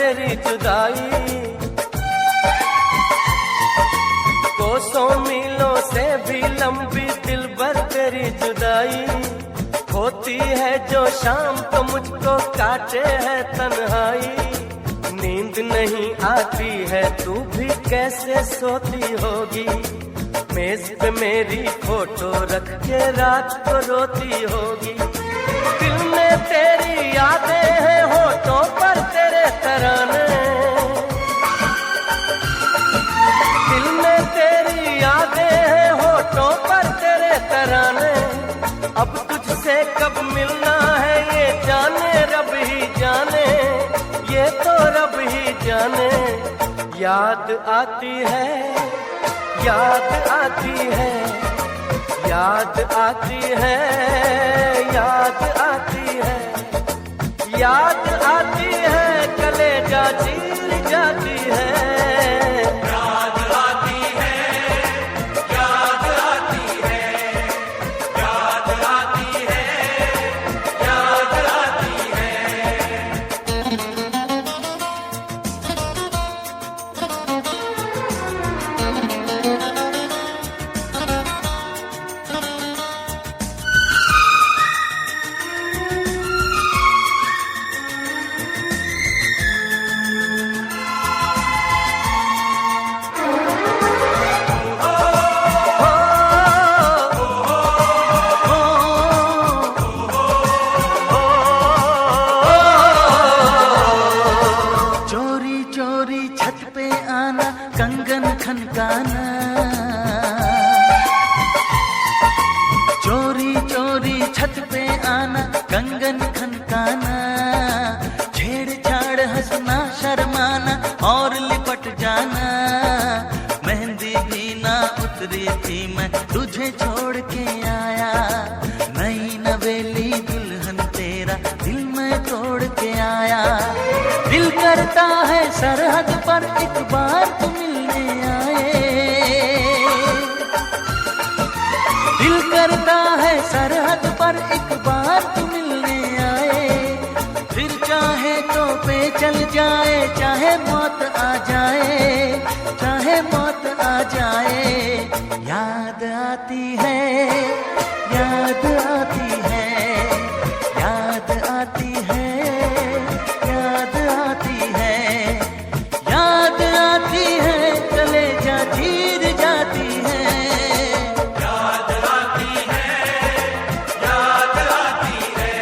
तेरी जुदाई, कोसों मीलों से भी लंबी दिल भर तेरी जुदाई। होती है जो शाम तो मुझको काटे है तन्हाई, नींद नहीं आती है तू भी कैसे सोती होगी, मेज पे मेरी फोटो रख के रात को रोती होगी। दिल में तेरी यादें हैं, होठों पर तेरे तराने, दिल में तेरी यादें हैं, होठों पर तेरे तराने। अब तुझसे कब मिलना है ये जाने रब ही जाने, ये तो रब ही जाने। याद आती है, याद आती है, याद आती है, याद आती है, याद आती है, कलेजा चीर जाती है। याद आती है, याद आती है, याद आती है, याद आती है। चोरी चोरी छत पे आना, कंगन खनकाना, चोरी चोरी छत पे आना, कंगन खनकाना, छेड़छाड़ हंसना शर्माना और लिपट जाना। मेहंदी भी ना उतरी थी मैं तुझे छोड़ के आया, नई नवेली दुल्हन तेरा दिल में तोड़ के आया। दिल करता है सरहद पर एक बार तू मिलने आए, दिल करता है सरहद पर एक बार तू मिलने आए। फिर चाहे तो पे चल जाए, चाहे मौत आ जाए, चाहे मौत आ जाए। याद आती है, याद आती है, याद आती है, याद आती है, याद आती है, कलेजा चीर जाती है। याद आती है, याद आती है।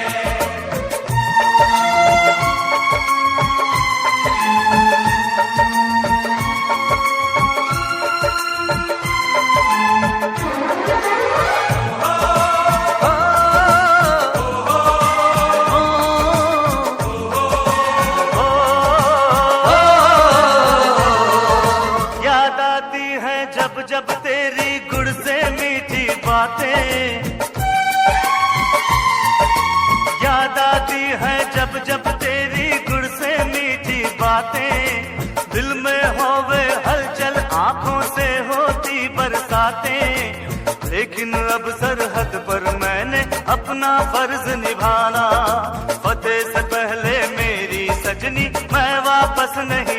याद आती है जब जब तेरी गुड़ से मीठी बातें, याद आती है जब जब तेरी गुड़ से मीठी बातें। दिल में होवे हलचल, आंखों से होती बरसातें। लेकिन अब सरहद पर मैंने अपना फर्ज निभाना, फतेह से पहले मेरी सजनी मैं वापस नहीं